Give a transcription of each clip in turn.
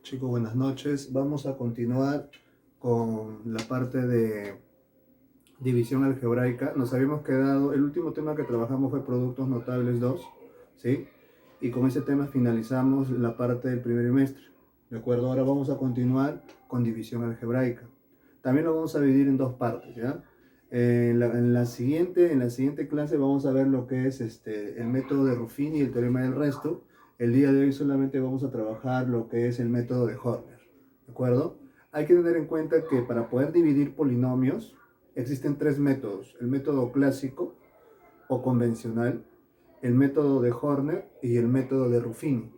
Chicos, buenas noches. Vamos a continuar con la parte de división algebraica. Nos habíamos quedado, el último tema que trabajamos fue productos notables 2, ¿sí? Y con ese tema finalizamos la parte del primer trimestre. ¿De acuerdo? Ahora vamos a continuar con división algebraica. También lo vamos a dividir en dos partes, ¿ya? En la siguiente clase vamos a ver lo que es el método de Ruffini y el teorema del resto. El día de hoy solamente vamos a trabajar lo que es el método de Horner, ¿de acuerdo? Hay que tener en cuenta que para poder dividir polinomios existen tres métodos: el método clásico o convencional, el método de Horner y el método de Ruffini.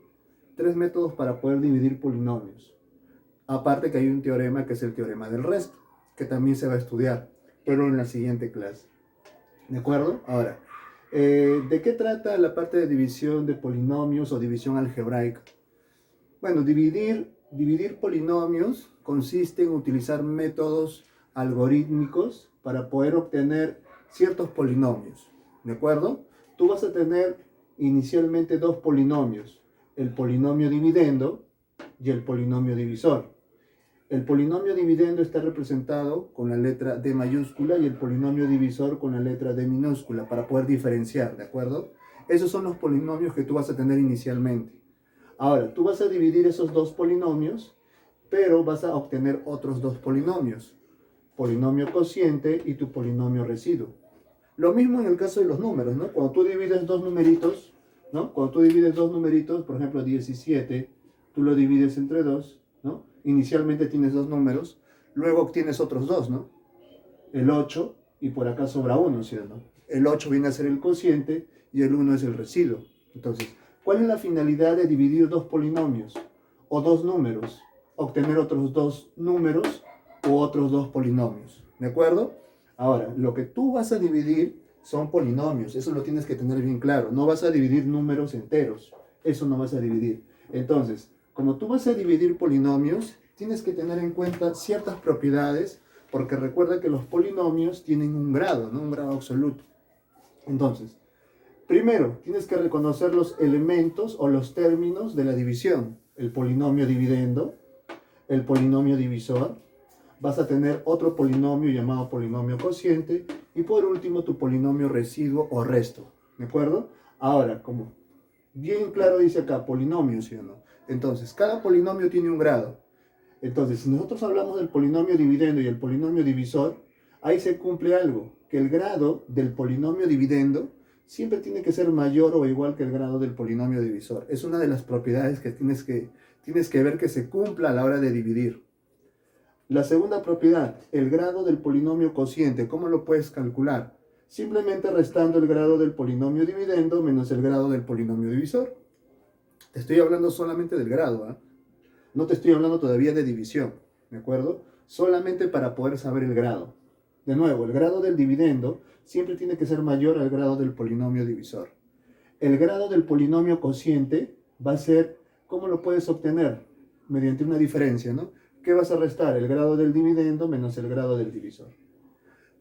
Tres métodos para poder dividir polinomios. Aparte que hay un teorema que es el teorema del resto, que también se va a estudiar, pero en la siguiente clase. ¿De acuerdo? Ahora, ¿de qué trata la parte de división de polinomios o división algebraica? Bueno, dividir polinomios consiste en utilizar métodos algorítmicos para poder obtener ciertos polinomios. ¿De acuerdo? Tú vas a tener inicialmente dos polinomios: el polinomio dividendo y el polinomio divisor. El polinomio dividendo está representado con la letra D mayúscula y el polinomio divisor con la letra D minúscula para poder diferenciar, ¿de acuerdo? Esos son los polinomios que tú vas a tener inicialmente. Ahora, tú vas a dividir esos dos polinomios, pero vas a obtener otros dos polinomios: polinomio cociente y tu polinomio residuo. Lo mismo en el caso de los números, ¿no? Cuando tú divides dos numeritos, ¿no? Cuando tú divides dos numeritos, por ejemplo 17, tú lo divides entre 2, ¿no? Inicialmente tienes dos números, luego obtienes otros dos, ¿no? El 8 y por acá sobra 1, ¿cierto? El 8 viene a ser el cociente y el 1 es el residuo. Entonces, ¿cuál es la finalidad de dividir dos polinomios o dos números? Obtener otros dos números u otros dos polinomios, ¿de acuerdo? Ahora, lo que tú vas a dividir son polinomios, eso lo tienes que tener bien claro. No vas a dividir números enteros, eso no vas a dividir. Entonces, como tú vas a dividir polinomios, tienes que tener en cuenta ciertas propiedades, porque recuerda que los polinomios tienen un grado, ¿no? Un grado absoluto. Entonces, primero, tienes que reconocer los elementos o los términos de la división: el polinomio dividendo, el polinomio divisor. Vas a tener otro polinomio llamado polinomio cociente y por último tu polinomio residuo o resto, ¿de acuerdo? Ahora, como bien claro dice acá, polinomio, ¿sí o no? Entonces, cada polinomio tiene un grado. Entonces, si nosotros hablamos del polinomio dividendo y el polinomio divisor, ahí se cumple algo: que el grado del polinomio dividendo siempre tiene que ser mayor o igual que el grado del polinomio divisor. Es una de las propiedades que tienes que ver que se cumpla a la hora de dividir. La segunda propiedad, el grado del polinomio cociente. ¿Cómo lo puedes calcular? Simplemente restando el grado del polinomio dividendo menos el grado del polinomio divisor. Te estoy hablando solamente del grado, ¿eh? No te estoy hablando todavía de división, ¿de acuerdo? Solamente para poder saber el grado. De nuevo, el grado del dividendo siempre tiene que ser mayor al grado del polinomio divisor. El grado del polinomio cociente va a ser, ¿cómo lo puedes obtener? Mediante una diferencia, ¿no? ¿Qué vas a restar? El grado del dividendo menos el grado del divisor.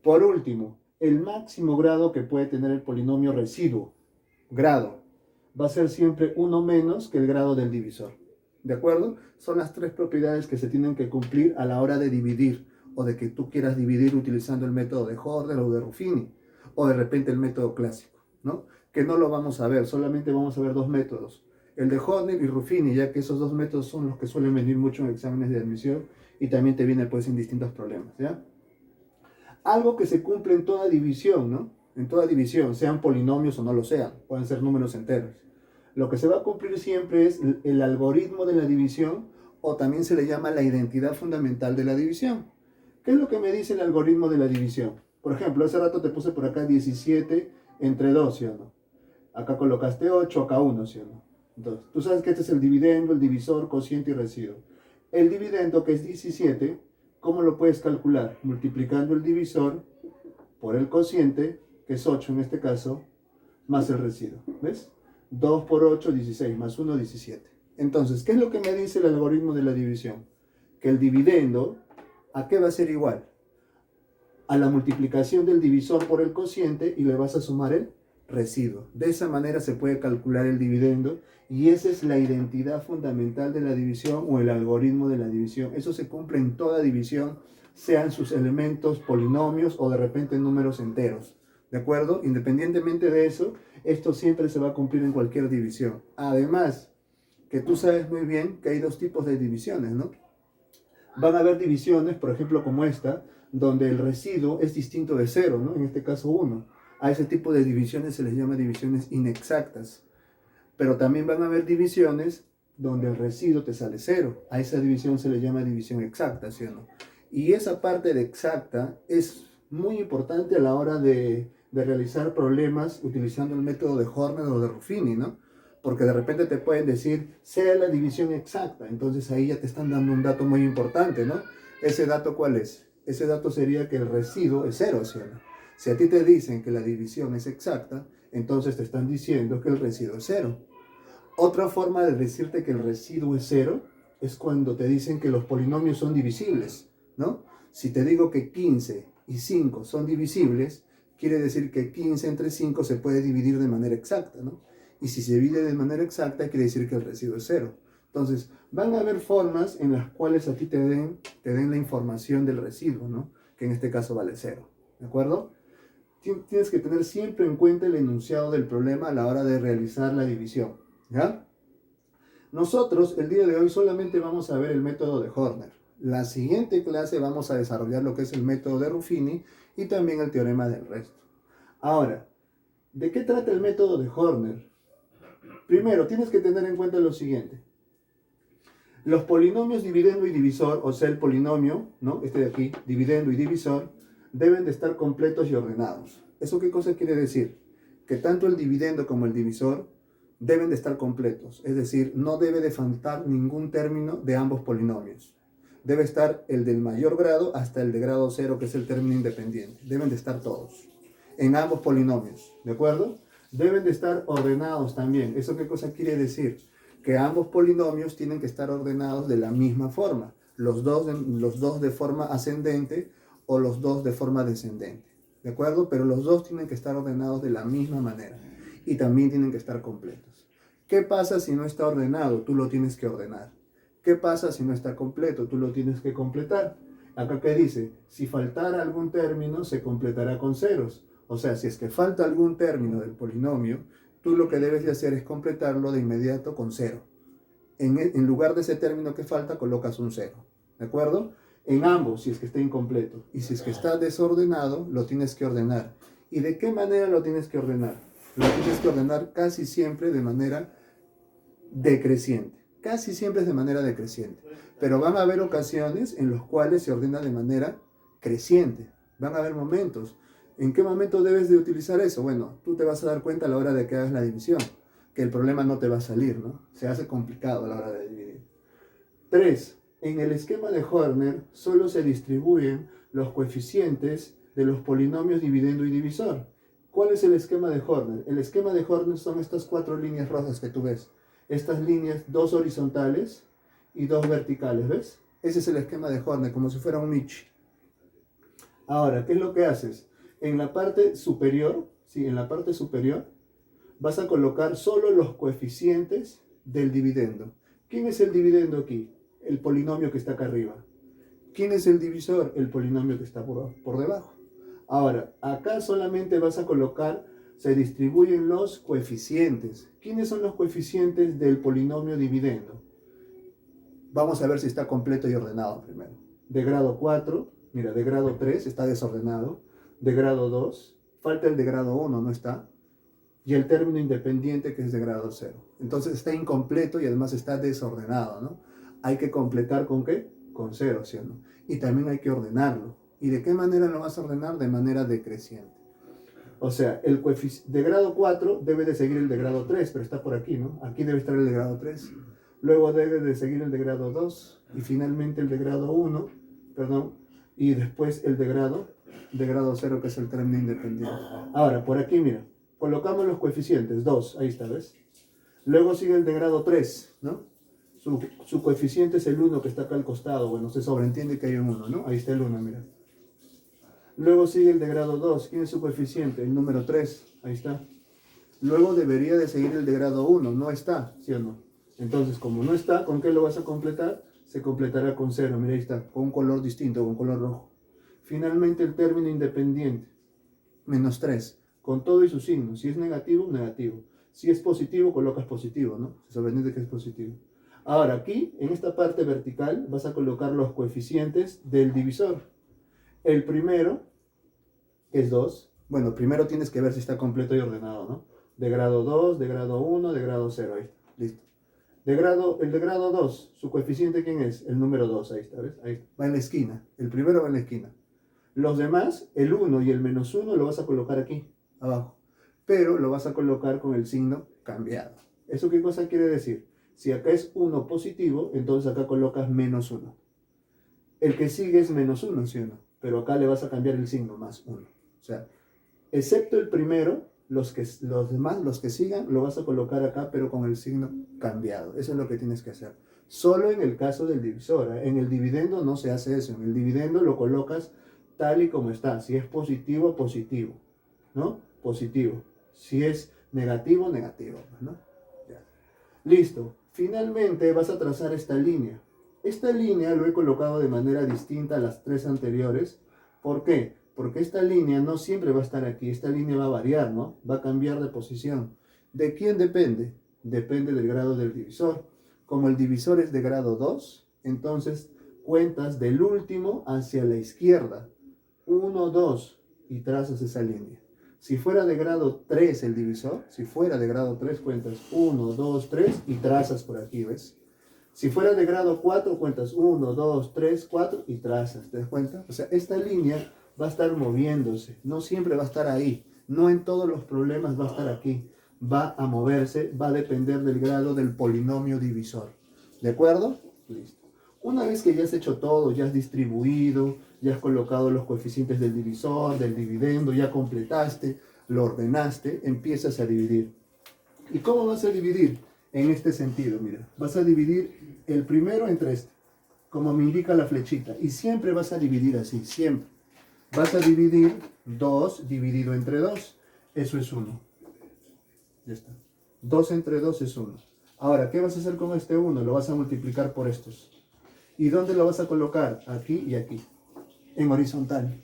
Por último, el máximo grado que puede tener el polinomio residuo, grado, va a ser siempre 1 menos que el grado del divisor. ¿De acuerdo? Son las tres propiedades que se tienen que cumplir a la hora de dividir, o de que tú quieras dividir utilizando el método de Horner o de Ruffini, o de repente el método clásico, ¿no? Que no lo vamos a ver, solamente vamos a ver dos métodos: el de Horner y Ruffini, ya que esos dos métodos son los que suelen venir mucho en exámenes de admisión y también te vienen pues en distintos problemas, ¿ya? Algo que se cumple en toda división, ¿no? En toda división, sean polinomios o no lo sean, pueden ser números enteros. Lo que se va a cumplir siempre es el algoritmo de la división, o también se le llama la identidad fundamental de la división. ¿Qué es lo que me dice el algoritmo de la división? Por ejemplo, hace rato te puse por acá 17 entre 2, ¿sí o no? Acá colocaste 8, acá 1, ¿sí o no? Entonces, tú sabes que este es el dividendo, el divisor, cociente y residuo. El dividendo, que es 17, ¿cómo lo puedes calcular? Multiplicando el divisor por el cociente, que es 8 en este caso, más el residuo. ¿Ves? 2 por 8, 16, más 1, 17. Entonces, ¿qué es lo que me dice el algoritmo de la división? Que el dividendo, ¿a qué va a ser igual? A la multiplicación del divisor por el cociente, y le vas a sumar el residuo. De esa manera se puede calcular el dividendo y esa es la identidad fundamental de la división o el algoritmo de la división. Eso se cumple en toda división, sean sus elementos polinomios o de repente números enteros. ¿De acuerdo? Independientemente de eso, esto siempre se va a cumplir en cualquier división. Además, que tú sabes muy bien que hay dos tipos de divisiones, ¿no? Van a haber divisiones, por ejemplo, como esta, donde el residuo es distinto de cero, ¿no? En este caso 1. A ese tipo de divisiones se les llama divisiones inexactas. Pero también van a haber divisiones donde el residuo te sale 0. A esa división se le llama división exacta, ¿sí o no? Y esa parte de exacta es muy importante a la hora de realizar problemas utilizando el método de Horner o de Ruffini, ¿no? Porque de repente te pueden decir, sea la división exacta. Entonces ahí ya te están dando un dato muy importante, ¿no? ¿Ese dato cuál es? Ese dato sería que el residuo es 0, ¿sí o no? Si a ti te dicen que la división es exacta, entonces te están diciendo que el residuo es 0. Otra forma de decirte que el residuo es 0 es cuando te dicen que los polinomios son divisibles, ¿no? Si te digo que 15 y 5 son divisibles, quiere decir que 15 entre 5 se puede dividir de manera exacta, ¿no? Y si se divide de manera exacta, quiere decir que el residuo es 0. Entonces, van a haber formas en las cuales a ti te den la información del residuo, ¿no? Que en este caso vale 0, ¿de acuerdo? Tienes que tener siempre en cuenta el enunciado del problema a la hora de realizar la división, ¿ya? Nosotros, el día de hoy, solamente vamos a ver el método de Horner. La siguiente clase vamos a desarrollar lo que es el método de Ruffini y también el teorema del resto. Ahora, ¿de qué trata el método de Horner? Primero, tienes que tener en cuenta lo siguiente. Los polinomios dividendo y divisor, o sea, el polinomio, ¿no? Este de aquí, dividendo y divisor, deben de estar completos y ordenados. ¿Eso qué cosa quiere decir? Que tanto el dividendo como el divisor deben de estar completos. Es decir, no debe de faltar ningún término de ambos polinomios. Debe estar el del mayor grado hasta el de grado 0, que es el término independiente. Deben de estar todos, en ambos polinomios, ¿de acuerdo? Deben de estar ordenados también. ¿Eso qué cosa quiere decir? Que ambos polinomios tienen que estar ordenados de la misma forma. Los dos de forma ascendente o los dos de forma descendente. ¿De acuerdo? Pero los dos tienen que estar ordenados de la misma manera. Y también tienen que estar completos. ¿Qué pasa si no está ordenado? Tú lo tienes que ordenar. ¿Qué pasa si no está completo? Tú lo tienes que completar. Acá que dice, si faltara algún término, se completará con ceros. O sea, si es que falta algún término del polinomio, tú lo que debes de hacer es completarlo de inmediato con 0. En lugar de ese término que falta, colocas un 0. ¿De acuerdo? En ambos, si es que está incompleto. Y si es que está desordenado, lo tienes que ordenar. ¿Y de qué manera lo tienes que ordenar? Lo tienes que ordenar casi siempre de manera decreciente. Casi siempre es de manera decreciente. Pero van a haber ocasiones en las cuales se ordena de manera creciente. Van a haber momentos. ¿En qué momento debes de utilizar eso? Bueno, tú te vas a dar cuenta a la hora de que hagas la división, que el problema no te va a salir, ¿no? Se hace complicado a la hora de dividir. 3. En el esquema de Horner solo se distribuyen los coeficientes de los polinomios dividendo y divisor. ¿Cuál es el esquema de Horner? El esquema de Horner son estas 4 líneas rojas que tú ves. Estas líneas, 2 horizontales y 2 verticales, ¿ves? Ese es el esquema de Horner, como si fuera un Michi. Ahora, ¿qué es lo que haces? En la parte superior, ¿sí? En la parte superior, vas a colocar solo los coeficientes del dividendo. ¿Quién es el dividendo aquí? El polinomio que está acá arriba. ¿Quién es el divisor? El polinomio que está por debajo. Ahora, acá solamente vas a colocar, se distribuyen los coeficientes. ¿Quiénes son los coeficientes del polinomio dividendo? Vamos a ver si está completo y ordenado primero. De grado 4, mira, de grado 3 está desordenado. De grado 2, falta el de grado 1, no está. Y el término independiente que es de grado 0. Entonces está incompleto y además está desordenado, ¿no? Hay que completar ¿con qué? Con 0, ¿sí o no? Y también hay que ordenarlo. ¿Y de qué manera lo vas a ordenar? De manera decreciente. O sea, el coeficiente de grado 4 debe de seguir el de grado 3, pero está por aquí, ¿no? Aquí debe estar el de grado 3. Luego debe de seguir el de grado 2 y finalmente el de grado 1, perdón, y después el de grado 0, que es el término independiente. Ahora, por aquí, mira, colocamos los coeficientes, 2, ahí está, ¿ves? Luego sigue el de grado 3, ¿no? Su coeficiente es el 1 que está acá al costado. Bueno, se sobreentiende que hay un 1, ¿no? Ahí está el 1, mira. Luego sigue el de grado 2. ¿Quién es su coeficiente? El número 3. Ahí está. Luego debería de seguir el de grado 1, no está, ¿sí o no? Entonces, como no está, ¿con qué lo vas a completar? Se completará con 0, mira ahí está, con un color distinto, con color rojo. Finalmente el término independiente, menos 3, con todo y su signo. Si es negativo, negativo. Si es positivo, colocas positivo, ¿no? Se sobreentiende que es positivo. Ahora, aquí, en esta parte vertical, vas a colocar los coeficientes del divisor. El primero es 2. Bueno, primero tienes que ver si está completo y ordenado, ¿no? De grado 2, de grado 1, de grado 0. Ahí está, listo. El de grado 2, ¿su coeficiente quién es? El número 2, ahí está, ¿ves? Ahí va en la esquina. El primero va en la esquina. Los demás, el 1 y el menos 1 lo vas a colocar aquí, abajo. Pero lo vas a colocar con el signo cambiado. ¿Eso qué cosa quiere decir? Si acá es 1 positivo, entonces acá colocas menos 1. El que sigue es menos 1, ¿sí o no? Pero acá le vas a cambiar el signo, más 1. O sea, excepto el primero, los demás, los que sigan, lo vas a colocar acá, pero con el signo cambiado. Eso es lo que tienes que hacer. Solo en el caso del divisor. En el dividendo no se hace eso. En el dividendo lo colocas tal y como está. Si es positivo, positivo, ¿no? Positivo. Si es negativo, negativo, ¿no? Ya. Listo. Finalmente vas a trazar esta línea. Esta línea lo he colocado de manera distinta a las 3 anteriores. ¿Por qué? Porque esta línea no siempre va a estar aquí. Esta línea va a variar, ¿no? Va a cambiar de posición. ¿De quién depende? Depende del grado del divisor. Como el divisor es de grado 2, entonces cuentas del último hacia la izquierda. 1, 2, y trazas esa línea. Si fuera de grado 3 el divisor, si fuera de grado 3 cuentas 1, 2, 3 y trazas por aquí, ¿ves? Si fuera de grado 4 cuentas 1, 2, 3, 4 y trazas, ¿te das cuenta? O sea, esta línea va a estar moviéndose, no siempre va a estar ahí, no en todos los problemas va a estar aquí, va a moverse, va a depender del grado del polinomio divisor. ¿De acuerdo? Listo. Una vez que ya has hecho todo, ya has distribuido, ya has colocado los coeficientes del divisor, del dividendo, ya completaste, lo ordenaste, empiezas a dividir. ¿Y cómo vas a dividir? En este sentido, mira, vas a dividir el primero entre este, como me indica la flechita, y siempre vas a dividir así, siempre. Vas a dividir 2 dividido entre 2, eso es 1. Ya está. 2 entre 2 es 1. Ahora, ¿qué vas a hacer con este 1? Lo vas a multiplicar por estos. ¿Y dónde lo vas a colocar? Aquí y aquí, en horizontal.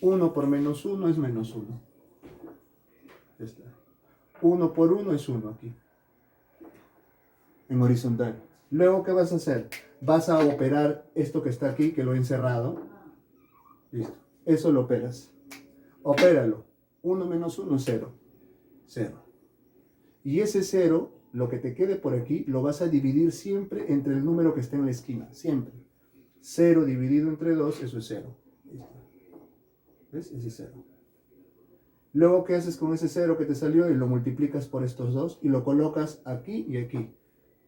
1 por menos 1 es menos 1. Ya está. 1 por 1 es 1 aquí, en horizontal. Luego, ¿qué vas a hacer? Vas a operar esto que está aquí, que lo he encerrado. Listo. Eso lo operas. Opéralo. 1 menos 1 es 0. 0. Y ese 0, lo que te quede por aquí, lo vas a dividir siempre entre el número que esté en la esquina. Siempre. 0 dividido entre 2, eso es 0. Listo. ¿Ves? Ese es 0. Luego, ¿qué haces con ese 0 que te salió? Y lo multiplicas por estos dos y lo colocas aquí y aquí.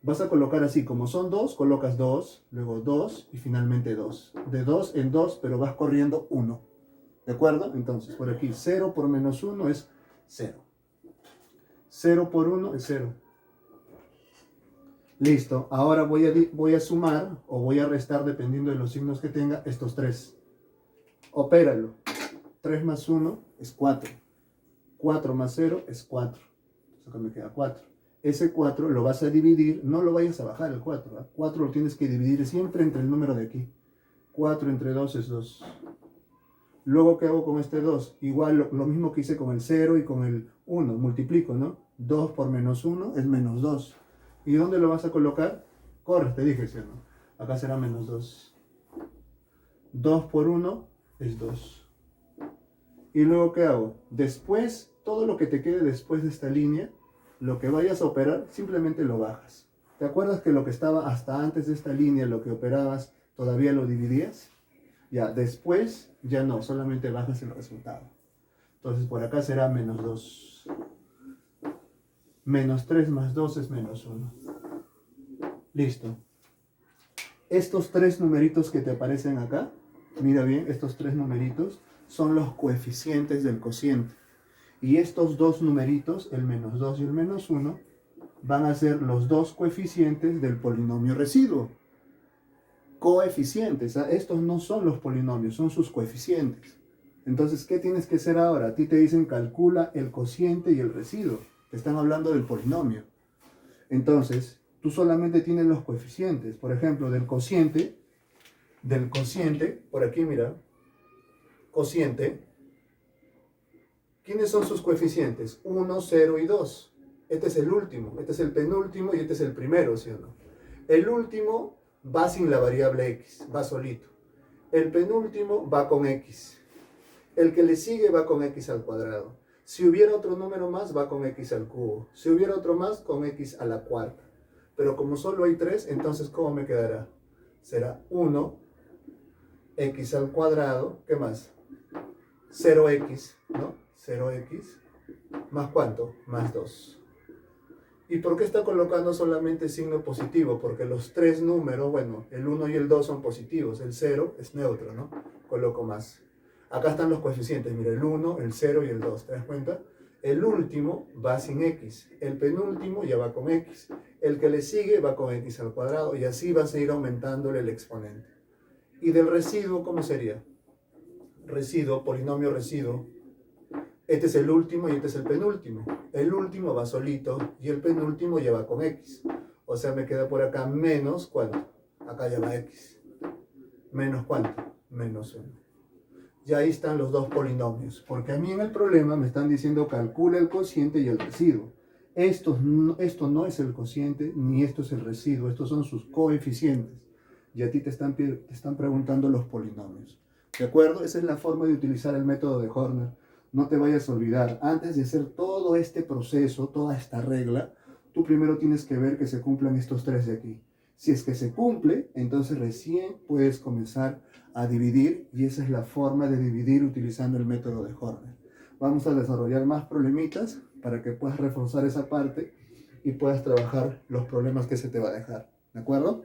Vas a colocar así, como son 2, colocas 2, luego 2 y finalmente 2. De 2 en 2, pero vas corriendo 1. ¿De acuerdo? Entonces, por aquí, 0 por menos 1 es 0. 0 por 1 es 0. Listo. Ahora voy a sumar o voy a restar, dependiendo de los signos que tenga, estos 3. Opéralo. 3 más 1 es 4. 4 más 0 es 4. Acá me queda 4. Ese 4 lo vas a dividir, no lo vayas a bajar el 4. ¿eh? 4 lo tienes que dividir siempre entre el número de aquí. 4 entre 2 es 2. Luego, ¿qué hago con este 2? Igual lo mismo que hice con el 0 y con el 1. Multiplico, ¿no? 2 por menos 1 es menos 2. ¿Y dónde lo vas a colocar? Corre, te dije, ¿sí o no? Acá será menos 2. 2 por 1 es 2. ¿Y luego qué hago? Después, todo lo que te quede después de esta línea, lo que vayas a operar, simplemente lo bajas. ¿Te acuerdas que lo que estaba hasta antes de esta línea, lo que operabas, todavía lo dividías? Ya, después, ya no, solamente bajas el resultado. Entonces, por acá será menos 2. Menos 3 más 2 es menos 1. Listo. Estos 3 numeritos que te aparecen acá, mira bien, estos 3 numeritos son los coeficientes del cociente. Y estos 2 numeritos, el menos 2 y el menos 1, van a ser los 2 coeficientes del polinomio residuo. Coeficientes, ¿eh? Estos no son los polinomios, son sus coeficientes. Entonces, ¿qué tienes que hacer ahora? A ti te dicen calcula el cociente y el residuo. te están hablando del polinomio. Entonces, tú solamente tienes los coeficientes. Por ejemplo, del cociente, por aquí mira, cociente. ¿Quiénes son sus coeficientes? 1, 0 y 2. Este es el último, este es el penúltimo y este es el primero, ¿sí o no? El último va sin la variable x, va solito. El penúltimo va con x. El que le sigue va con x al cuadrado. Si hubiera otro número más, va con x al cubo. Si hubiera otro más, con x a la cuarta. Pero como solo hay 3, entonces ¿cómo me quedará? Será 1, x al cuadrado, ¿qué más? 0x, ¿no? 0x, ¿más cuánto? Más 2. ¿Y por qué está colocando solamente signo positivo? Porque los tres números, bueno, el 1 y el 2 son positivos, el 0 es neutro, ¿no? Coloco más. Acá están los coeficientes, mira, el 1, el 0 y el 2, ¿te das cuenta? El último va sin x, el penúltimo ya va con x, el que le sigue va con x al cuadrado y así va a seguir aumentándole el exponente. ¿Y del residuo cómo sería? Residuo, polinomio residuo. Este es el último y este es el penúltimo. El último va solito y el penúltimo ya va con x. O sea, me queda por acá menos, ¿cuánto? Acá ya va x. ¿Menos cuánto? Menos 1. Ya ahí están los dos polinomios. Porque a mí en el problema me están diciendo calcula el cociente y el residuo. Esto no es el cociente ni esto es el residuo. Estos son sus coeficientes. Y a ti te están preguntando los polinomios. ¿De acuerdo? Esa es la forma de utilizar el método de Horner. No te vayas a olvidar, antes de hacer todo este proceso, toda esta regla, tú primero tienes que ver que se cumplan estos tres de aquí. Si es que se cumple, entonces recién puedes comenzar a dividir y esa es la forma de dividir utilizando el método de Horner. Vamos a desarrollar más problemitas para que puedas reforzar esa parte y puedas trabajar los problemas que se te va a dejar. ¿De acuerdo?